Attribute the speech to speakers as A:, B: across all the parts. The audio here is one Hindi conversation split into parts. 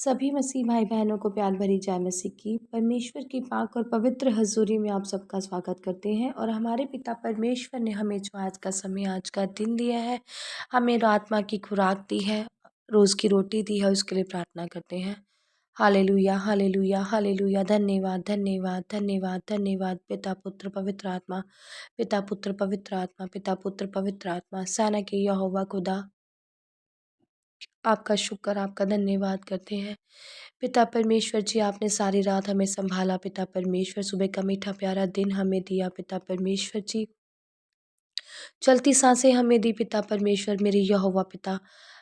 A: सभी मसीह भाई बहनों को प्यार भरी जय मसीह की। परमेश्वर की पाक और पवित्र हजूरी में आप सबका स्वागत करते हैं। और हमारे पिता परमेश्वर ने हमें जो आज का समय, आज का दिन दिया है, हमें आत्मा की खुराक दी है, रोज़ की रोटी दी है, उसके लिए प्रार्थना करते हैं। Hallelujah, hallelujah, hallelujah. धन्यवाद, धन्यवाद, धन्यवाद, धन्यवाद। पिता पुत्र पवित्र आत्मा, पिता पुत्र पवित्र आत्मा, पिता पुत्र पवित्र आत्मा, सेना के यहोवा खुदा, आपका शुक्र, आपका धन्यवाद करते हैं। पिता परमेश्वर जी, आपने सारी रात हमें संभाला। पिता परमेश्वर, सुबह का मीठा प्यारा दिन हमें दिया। पिता परमेश्वर जी, चलती सांसें हमें दी। पिता परमेश्वर, मेरे यहोवा पिता,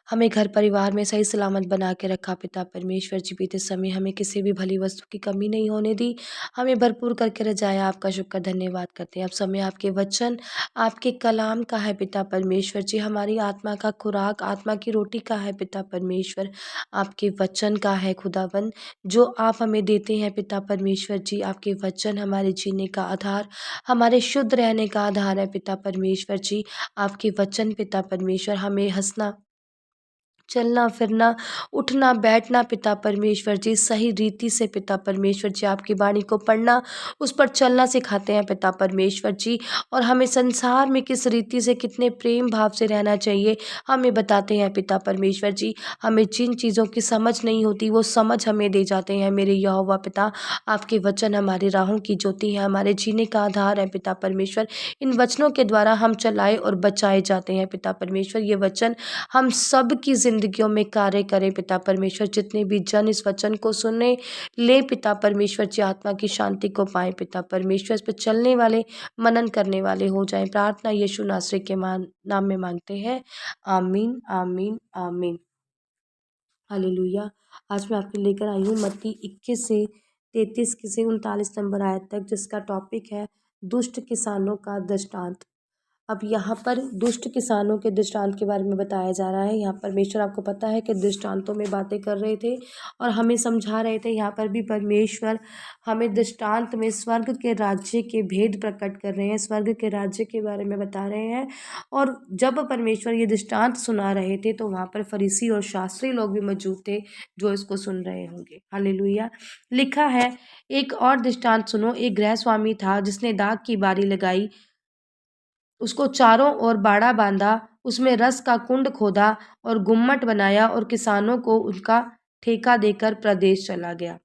A: हमें घर परिवार में सही सलामत बना के रखा। पिता परमेश्वर जी, बीते समय हमें किसी भी भली वस्तु की कमी नहीं होने दी, हमें भरपूर करके रजाया। आपका शुक्र धन्यवाद करते हैं। अब समय आपके वचन, आपके कलाम का है। पिता परमेश्वर जी, हमारी आत्मा का खुराक, आत्मा की रोटी का है। पिता परमेश्वर, आपके वचन का है खुदाबंद, जो आप हमें देते हैं। पिता परमेश्वर जी, आपके वचन हमारे जीने का आधार, हमारे शुद्ध रहने का आधार है। पिता परमेश्वर जी, आपके वचन पिता परमेश्वर हमें हंसना, चलना फिरना, उठना बैठना, पिता परमेश्वर जी सही रीति से, पिता परमेश्वर जी आपकी वाणी को पढ़ना, उस पर चलना सिखाते हैं। पिता परमेश्वर जी, और हमें संसार में किस रीति से, कितने प्रेम भाव से रहना चाहिए, हमें बताते हैं। पिता परमेश्वर जी, हमें जिन चीज़ों की समझ नहीं होती वो समझ हमें दे जाते हैं। मेरे यहोवा पिता, आपके वचन हमारी राहों की ज्योति है, हमारे जीने का आधार है। पिता परमेश्वर, इन वचनों के द्वारा हम चलाए और बचाए जाते हैं। पिता परमेश्वर, ये वचन हम सब की जिंदगियों में कार्य करें। पिता परमेश्वर, जितने भी जन इस वचन को सुने ले, पिता परमेश्वर जी आत्मा की शांति को पाएं। पिता परमेश्वर, इस पर चलने वाले, मनन करने वाले हो जाएं। प्रार्थना यीशु नासरी के नाम में मांगते हैं, आमीन, आमीन, आमीन। हालेलुया। आज मैं आपके लेकर आई हूँ मत्ती 21 से 33 से 39 नंबर आयत तक, जिसका टॉपिक है दुष्ट किसानों का दृष्टांत। अब यहाँ पर दुष्ट किसानों के दृष्टांत के बारे में बताया जा रहा है। यहाँ परमेश्वर, आपको पता है कि दृष्टांतों में बातें कर रहे थे और हमें समझा रहे थे। यहाँ पर भी परमेश्वर हमें दृष्टांत में स्वर्ग के राज्य के भेद प्रकट कर रहे हैं, स्वर्ग के राज्य के बारे में बता रहे हैं। और जब परमेश्वर ये दृष्टांत सुना रहे थे तो वहाँ पर फरीसी और शास्त्री लोग भी मौजूद थे जो इसको सुन रहे होंगे। हालेलुया। लिखा है, एक और दृष्टांत सुनो। एक गृह स्वामी था जिसने दाख की बारी लगाई, उसको चारों ओर बाड़ा बांधा, उसमें रस का कुंड खोदा और गुम्मट बनाया और किसानों को उनका ठेका देकर प्रदेश चला गया।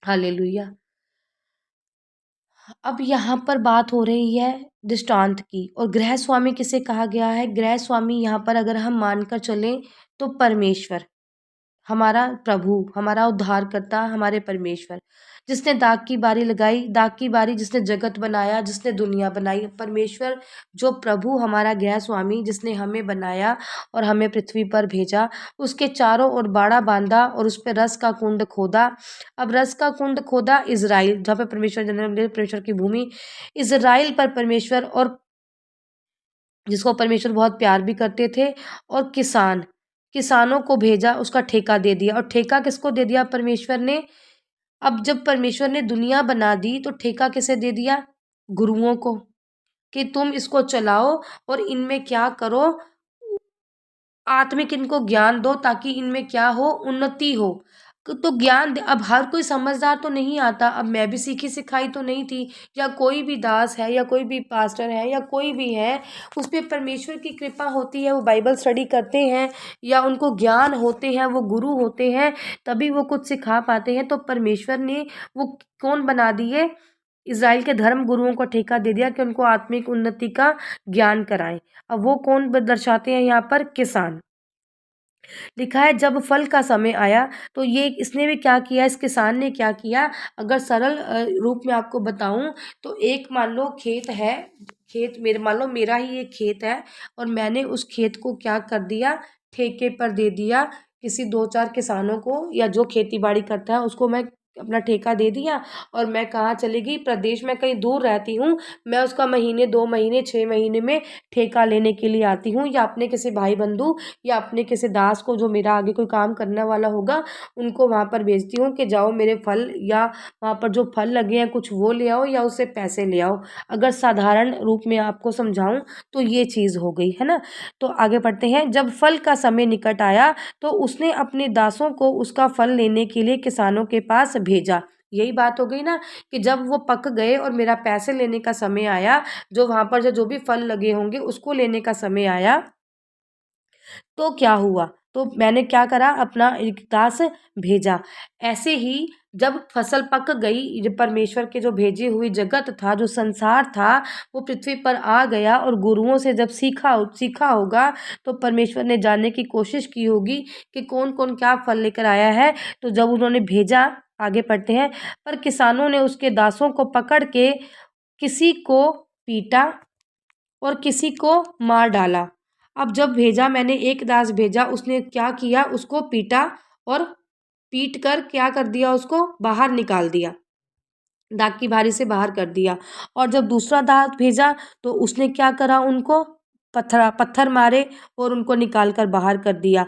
A: हालेलुया। अब यहाँ पर बात हो रही है दृष्टांत की। और गृह स्वामी किसे कहा गया है? गृह स्वामी यहाँ पर अगर हम मानकर चलें तो परमेश्वर, हमारा प्रभु, हमारा उद्धारकर्ता, हमारे परमेश्वर, जिसने दाग की बारी लगाई, दाग की बारी, जिसने जगत बनाया, जिसने दुनिया बनाई। परमेश्वर जो प्रभु, हमारा गृह स्वामी, जिसने हमें बनाया और हमें पृथ्वी पर भेजा, उसके चारों ओर बाड़ा बांधा और उस पर रस का कुंड खोदा। अब रस का कुंड खोदा इज़राइल, जहाँ पे परमेश्वर जन्म ले, परमेश्वर की भूमि इज़राइल पर परमेश्वर, और जिसको परमेश्वर बहुत प्यार भी करते थे। और किसानों को भेजा, उसका ठेका दे दिया। और ठेका किसको दे दिया? परमेश्वर ने। अब जब परमेश्वर ने दुनिया बना दी तो ठेका किसे दे दिया? गुरुओं को, कि तुम इसको चलाओ और इनमें क्या करो, आत्मिक इनको ज्ञान दो ताकि इनमें क्या हो, उन्नति हो। तो ज्ञान अब हर कोई समझदार तो नहीं आता। अब मैं भी सीखी सिखाई तो नहीं थी, या कोई भी दास है, या कोई भी पास्टर है, या कोई भी है, उस पर परमेश्वर की कृपा होती है, वो बाइबल स्टडी करते हैं या उनको ज्ञान होते हैं, वो गुरु होते हैं, तभी वो कुछ सिखा पाते हैं। तो परमेश्वर ने वो कौन बना दिए? इज़राइल के धर्म गुरुओं को ठेका दे दिया कि उनको आत्मिक उन्नति का ज्ञान कराएं। अब वो कौन दर्शाते हैं यहाँ पर? किसान। लिखा है, जब फल का समय आया तो ये इसने भी क्या किया, इस किसान ने क्या किया? अगर सरल रूप में आपको बताऊं तो एक मान लो खेत है, खेत मेरे, मान लो मेरा ही एक खेत है, और मैंने उस खेत को क्या कर दिया? ठेके पर दे दिया किसी 2-4 किसानों को, या जो खेती बाड़ी करता है उसको मैं अपना ठेका दे दिया और मैं कहाँ चली गई, प्रदेश में कहीं दूर रहती हूँ, मैं उसका महीने 2 महीने 6 महीने में ठेका लेने के लिए आती हूँ, या अपने किसी भाई बंधु या अपने किसी दास को जो मेरा आगे कोई काम करने वाला होगा उनको वहाँ पर भेजती हूँ कि जाओ मेरे फल या वहाँ पर जो फल लगे हैं कुछ वो ले आओ या उससे पैसे ले आओ। अगर साधारण रूप में आपको समझाऊँ तो ये चीज़ हो गई है ना। तो आगे बढ़ते हैं। जब फल का समय निकट आया तो उसने अपने दासों को उसका फल लेने के लिए किसानों के पास भेजा। यही बात हो गई ना कि जब वो पक गए और मेरा पैसे लेने का समय आया, जो वहाँ पर जो भी फल लगे होंगे उसको लेने का समय आया, तो क्या हुआ, तो मैंने क्या करा, अपना एक दास भेजा। ऐसे ही जब फसल पक गई, जब परमेश्वर के जो भेजे हुए जगत था, जो संसार था, वो पृथ्वी पर आ गया और गुरुओं से जब सीखा होगा तो परमेश्वर ने जानने की कोशिश की होगी कि कौन कौन क्या फल लेकर आया है। तो जब उन्होंने भेजा, आगे पढ़ते हैं, पर किसानों ने उसके दासों को पकड़ के किसी को पीटा और किसी को मार डाला। अब जब भेजा, मैंने एक दास भेजा, उसने क्या किया, उसको पीटा और पीट कर क्या कर दिया, उसको बाहर निकाल दिया, दाग की बारी से बाहर कर दिया। और जब दूसरा दास भेजा तो उसने क्या करा, उनको पत्थर मारे और उनको निकाल कर बाहर कर दिया।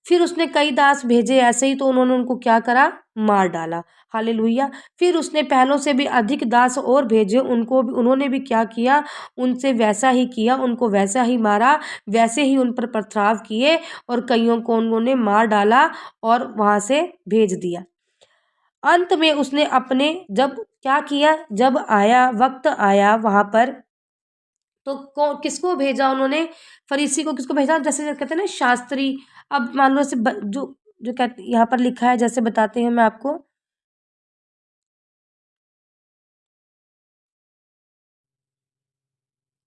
A: फिर उसने कई दास भेजे ऐसे ही, तो उन्होंने उनको क्या करा, मार डाला। हालेलुया। फिर उसने पहलों से भी अधिक दास और भेजे, उन्होंने भी क्या किया, उनसे वैसा ही किया, उनको वैसा ही मारा, वैसे ही उन पर पथराव किए और कईयों को उन्होंने मार डाला और वहाँ से भेज दिया। अंत में उसने अपने जब क्या किया, जब आया वक्त आया वहाँ पर, तो किसको भेजा उन्होंने, फरीसी को किसको भेजा, जैसे कहते हैं ना शास्त्री। अब मान लो जो जो कहते यहाँ पर लिखा है, जैसे बताते हैं मैं आपको।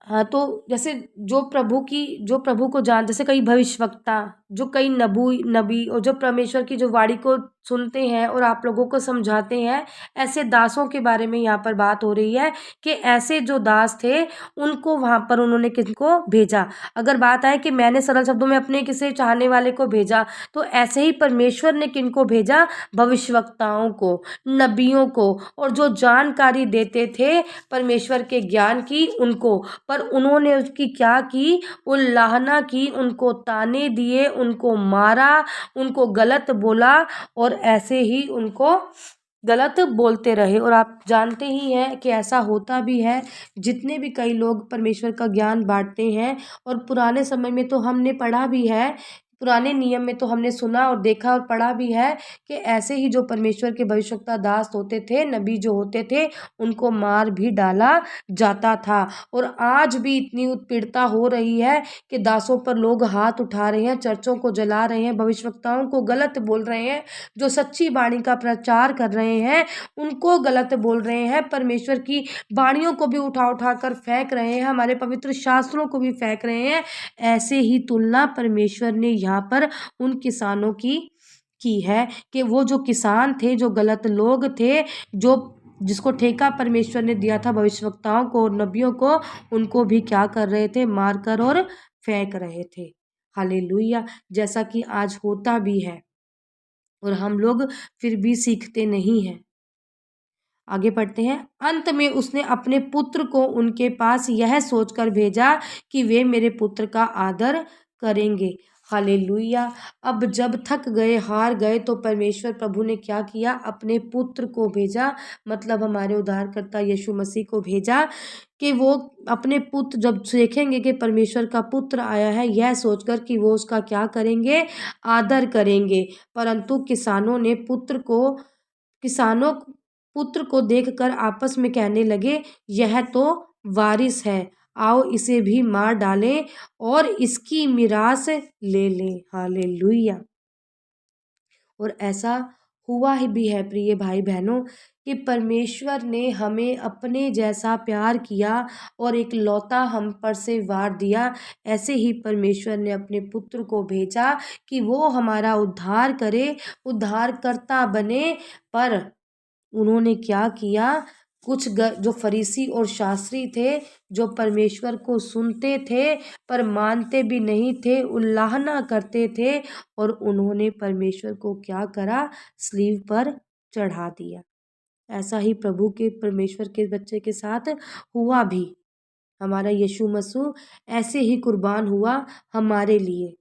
A: हाँ, तो जैसे जो प्रभु को जान, जैसे कई भविष्यवक्ता, जो कई नबी और जो परमेश्वर की जो वाणी को सुनते हैं और आप लोगों को समझाते हैं, ऐसे दासों के बारे में यहाँ पर बात हो रही है कि ऐसे जो दास थे उनको वहाँ पर उन्होंने किनको भेजा। अगर बात आए कि मैंने सरल शब्दों में अपने किसी चाहने वाले को भेजा, तो ऐसे ही परमेश्वर ने किनको भेजा, भविष्यवक्ताओं को, नबियों को, और जो जानकारी देते थे परमेश्वर के ज्ञान की, उनको। पर उन्होंने उसकी क्या की, उल्लाहना की, उनको ताने दिए, उनको मारा, उनको गलत बोला और ऐसे ही उनको गलत बोलते रहे। और आप जानते ही हैं कि ऐसा होता भी है, जितने भी कई लोग परमेश्वर का ज्ञान बांटते हैं, और पुराने समय में तो हमने पढ़ा भी है, पुराने नियम में तो हमने सुना और देखा और पढ़ा भी है कि ऐसे ही जो परमेश्वर के भविष्यवक्ता दास होते थे, नबी जो होते थे, उनको मार भी डाला जाता था। और आज भी इतनी उत्पीड़ता हो रही है कि दासों पर लोग हाथ उठा रहे हैं, चर्चों को जला रहे हैं, भविष्यवक्ताओं को गलत बोल रहे हैं, जो सच्ची वाणी का प्रचार कर रहे हैं उनको गलत बोल रहे हैं, परमेश्वर की वाणियों को भी उठा उठा कर फेंक रहे हैं, हमारे पवित्र शास्त्रों को भी फेंक रहे हैं। ऐसे ही तुलना परमेश्वर ने यहाँ पर उन किसानों की है कि वो जो किसान थे, जो गलत लोग थे, जो जिसको ठेका परमेश्वर ने दिया था भविष्यवक्ताओं को और नबियों को, उनको भी क्या कर रहे थे, मारकर और फेंक रहे थे। हालेलुया। जैसा कि आज होता भी है और हम लोग फिर भी सीखते नहीं हैं। आगे बढ़ते हैं। अंत में उसने अपने पुत्र को उनके पास यह सोचकर भेजा कि वे मेरे पुत्र का आदर करेंगे। हालेलुया। अब जब थक गए, हार गए, तो परमेश्वर प्रभु ने क्या किया, अपने पुत्र को भेजा, मतलब हमारे उद्धारकर्ता यीशु मसीह को भेजा कि वो अपने पुत्र जब देखेंगे कि परमेश्वर का पुत्र आया है, यह सोचकर कि वो उसका क्या करेंगे, आदर करेंगे। परंतु किसानों पुत्र को देखकर आपस में कहने लगे, यह तो वारिस है, आओ इसे भी मार डालें और इसकी मिरास ले लें। हालेलुया। और ऐसा हुआ ही भी है प्रिय भाई बहनों कि परमेश्वर ने हमें अपने जैसा प्यार किया और एक लौता हम पर से वार दिया। ऐसे ही परमेश्वर ने अपने पुत्र को भेजा कि वो हमारा उद्धार करे, उद्धारकर्ता बने। पर उन्होंने क्या किया, जो फरीसी और शास्त्री थे, जो परमेश्वर को सुनते थे पर मानते भी नहीं थे, उल्लाहना करते थे, और उन्होंने परमेश्वर को क्या करा, स्लीव पर चढ़ा दिया। ऐसा ही प्रभु के परमेश्वर के बच्चे के साथ हुआ भी। हमारा यीशु मसीह ऐसे ही कुर्बान हुआ हमारे लिए।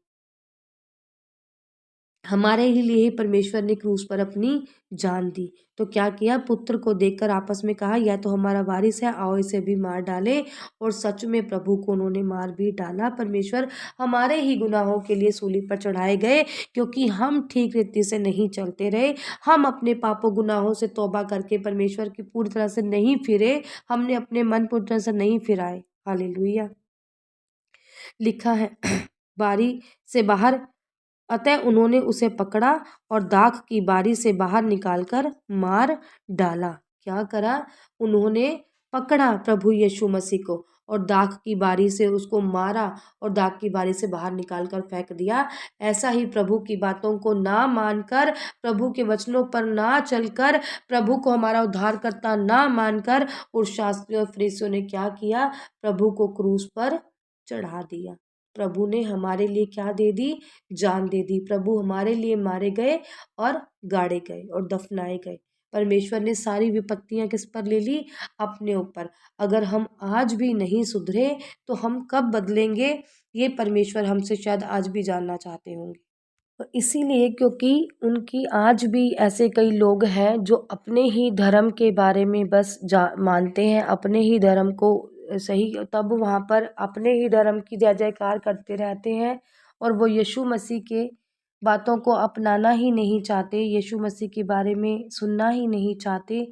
A: हमारे ही लिए ही परमेश्वर ने क्रूस पर अपनी जान दी। तो क्या किया, पुत्र को देखकर आपस में कहा, यह तो हमारा वारिस है, आओ इसे भी मार डाले। और सच में प्रभु को उन्होंने मार भी डाला। परमेश्वर हमारे ही गुनाहों के लिए सूली पर चढ़ाए गए, क्योंकि हम ठीक रीति से नहीं चलते रहे। हम अपने पापों गुनाहों से तौबा करके परमेश्वर की पूरी तरह से नहीं फिरे। हमने अपने मन पूरी तरह से नहीं फिराए। हालेलुया। लिखा है बारी से बाहर, अतः उन्होंने उसे पकड़ा और दाख की बारी से बाहर निकालकर मार डाला। क्या करा, उन्होंने पकड़ा प्रभु यीशु मसीह को और दाख की बारी से उसको मारा और दाख की बारी से बाहर निकालकर फेंक दिया। ऐसा ही प्रभु की बातों को ना मानकर, प्रभु के वचनों पर ना चलकर, प्रभु को हमारा उद्धारकर्ता ना मानकर, और शास्त्रियों और फरीसियों ने क्या किया, प्रभु को क्रूस पर चढ़ा दिया। प्रभु ने हमारे लिए क्या दे दी, जान दे दी। प्रभु हमारे लिए मारे गए और गाड़े गए और दफनाए गए। परमेश्वर ने सारी विपत्तियां किस पर ले ली, अपने ऊपर। अगर हम आज भी नहीं सुधरे तो हम कब बदलेंगे, ये परमेश्वर हमसे शायद आज भी जानना चाहते होंगे। तो इसीलिए, क्योंकि उनकी आज भी ऐसे कई लोग हैं जो अपने ही धर्म के बारे में बस मानते हैं, अपने ही धर्म को सही, तब वहाँ पर अपने ही धर्म की जय जयकार करते रहते हैं और वो यीशु मसीह के बातों को अपनाना ही नहीं चाहते, यीशु मसीह के बारे में सुनना ही नहीं चाहते।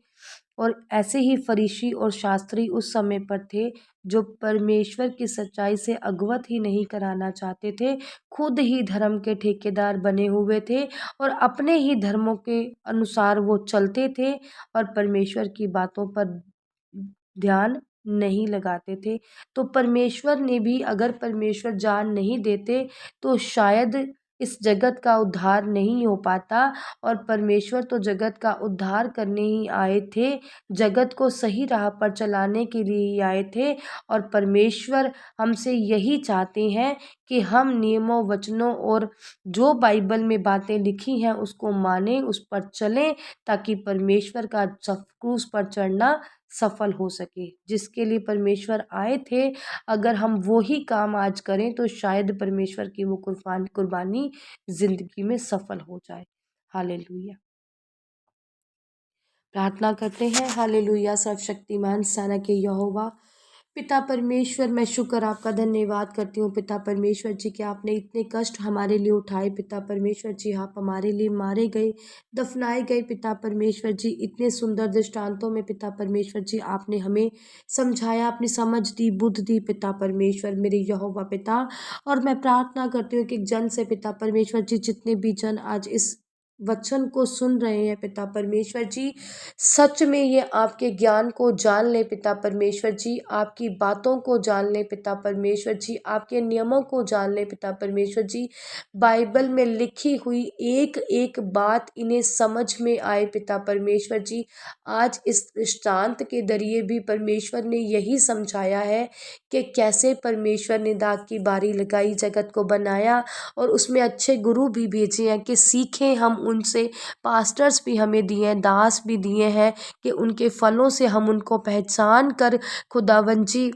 A: और ऐसे ही फरीसी और शास्त्री उस समय पर थे जो परमेश्वर की सच्चाई से अवगत ही नहीं कराना चाहते थे। खुद ही धर्म के ठेकेदार बने हुए थे और अपने ही धर्मों के अनुसार वो चलते थे और परमेश्वर की बातों पर ध्यान नहीं लगाते थे। तो परमेश्वर ने भी, अगर परमेश्वर जान नहीं देते तो शायद इस जगत का उद्धार नहीं हो पाता। और परमेश्वर तो जगत का उद्धार करने ही आए थे, जगत को सही राह पर चलाने के लिए ही आए थे। और परमेश्वर हमसे यही चाहते हैं कि हम नियमों, वचनों और जो बाइबल में बातें लिखी हैं उसको मानें, उस पर चलें, ताकि परमेश्वर का क्रूस पर चढ़ना सफल हो सके, जिसके लिए परमेश्वर आए थे। अगर हम वो ही काम आज करें तो शायद परमेश्वर की वो कुर्बानी जिंदगी में सफल हो जाए। हालेलुया। प्रार्थना करते हैं। हालेलुया। सर्वशक्तिमान सेना के यहोवा पिता परमेश्वर, मैं शुक्र आपका धन्यवाद करती हूँ पिता परमेश्वर जी कि आपने इतने कष्ट हमारे लिए उठाए। पिता परमेश्वर जी, आप हमारे लिए मारे गए, दफनाए गए। पिता परमेश्वर जी, इतने सुंदर दृष्टांतों में पिता परमेश्वर जी आपने हमें समझाया, अपनी समझ दी, बुद्ध दी पिता परमेश्वर मेरे यहोवा पिता। और मैं प्रार्थना करती हूँ कि जन से पिता परमेश्वर जी, जितने भी जन आज इस वचन को सुन रहे हैं पिता परमेश्वर जी, सच में ये आपके ज्ञान को जान ले पिता परमेश्वर जी, आपकी बातों को जान ले पिता परमेश्वर जी, आपके नियमों को जान ले पिता परमेश्वर जी। बाइबल में लिखी हुई एक एक बात इन्हें समझ में आए पिता परमेश्वर जी। आज इस दृष्टांत के जरिए भी परमेश्वर ने यही समझाया है कि कैसे परमेश्वर ने दाग की बारी लगाई, जगत को बनाया और उसमें अच्छे गुरु भी भेजे हैं कि सीखें हम उनसे। पास्टर्स भी हमें दिए हैं, दास भी दिए हैं कि उनके फलों से हम उनको पहचान कर खुदावन जी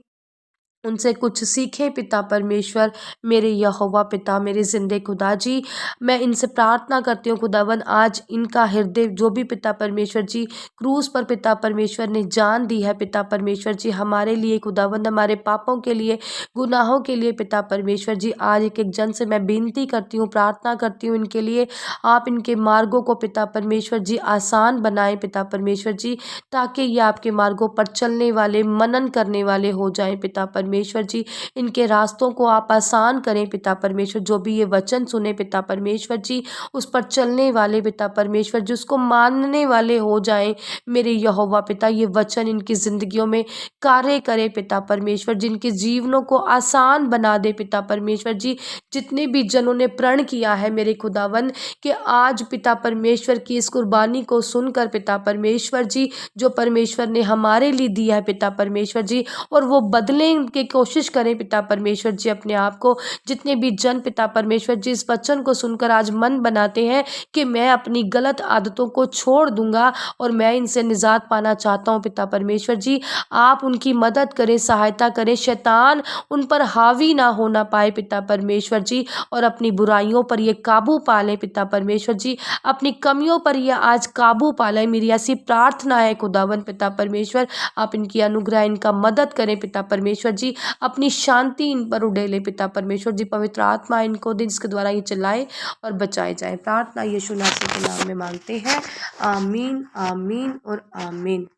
A: उनसे कुछ सीखें पिता परमेश्वर मेरे यहोवा पिता, मेरे जिंदे खुदा जी। मैं इनसे प्रार्थना करती हूँ खुदावन, आज इनका हृदय जो भी पिता परमेश्वर जी क्रूस पर पिता परमेश्वर ने जान दी है पिता परमेश्वर जी हमारे लिए खुदावन, हमारे पापों के लिए, गुनाहों के लिए पिता परमेश्वर जी। आज एक एक जन से मैं विनती करती हूँ, प्रार्थना करती हूँ इनके लिए, आप इनके मार्गों को पिता परमेश्वर जी आसान बनाएं पिता परमेश्वर जी, ताकि ये आपके मार्गों पर चलने वाले, मनन करने वाले हो जाएं पिता परमेश्वर जी। इनके रास्तों को आप आसान करें पिता परमेश्वर। जो भी ये वचन सुने पिता परमेश्वर जी, उस पर चलने वाले पिता परमेश्वर जी, उसको मानने वाले हो जाएं मेरे यहोवा पिता। ये वचन इनकी जिंदगियों में कार्य करे पिता परमेश्वर, जिनके जीवनों को आसान बना दे पिता परमेश्वर जी। जितने भी जनों ने प्रण किया है मेरे खुदावन कि आज पिता परमेश्वर की इस कुर्बानी को सुनकर पिता परमेश्वर जी, जो परमेश्वर ने हमारे लिए दिया है पिता परमेश्वर जी, और वो बदले के के कोशिश करें पिता परमेश्वर जी अपने आप को। जितने भी जन पिता परमेश्वर जी इस वचन को सुनकर आज मन बनाते हैं कि मैं अपनी गलत आदतों को छोड़ दूंगा और मैं इनसे निजात पाना चाहता हूँ पिता परमेश्वर जी, आप उनकी मदद करें, सहायता करें, शैतान उन पर हावी ना होना पाए पिता परमेश्वर जी, और अपनी बुराइयों पर ये काबू पा लें पिता परमेश्वर जी, अपनी कमियों पर ये आज काबू पा लें। मेरी ऐसी प्रार्थना है खुदावन पिता परमेश्वर, आप इनकी अनुग्रह, इनका मदद करें पिता परमेश्वर जी, अपनी शांति इन पर उड़ेले पिता परमेश्वर जी, पवित्र आत्मा इनको दिन इसके द्वारा ये चलाए और बचाए जाए। प्रार्थना यीशु नासरी के नाम में मांगते हैं, आमीन, आमीन और आमीन।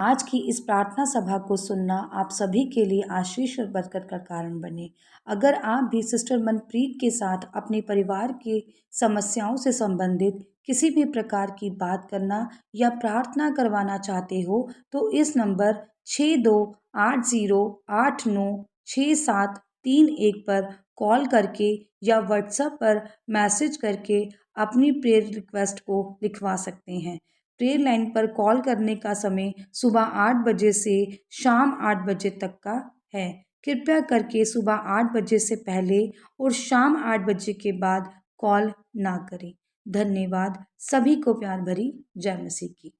A: आज की इस प्रार्थना सभा को सुनना आप सभी के लिए आशीष और बरकत का कारण बने। अगर आप भी सिस्टर मनप्रीत के साथ अपने परिवार की समस्याओं से संबंधित किसी भी प्रकार की बात करना या प्रार्थना करवाना चाहते हो तो इस नंबर 6280896731 पर कॉल करके या व्हाट्सएप पर मैसेज करके अपनी प्रेयर रिक्वेस्ट को लिखवा सकते हैं। प्रेयर लाइन पर कॉल करने का समय सुबह 8 बजे से शाम 8 बजे तक का है। कृपया करके सुबह 8 बजे से पहले और शाम 8 बजे के बाद कॉल ना करें। धन्यवाद। सभी को प्यार भरी जय मसीह की।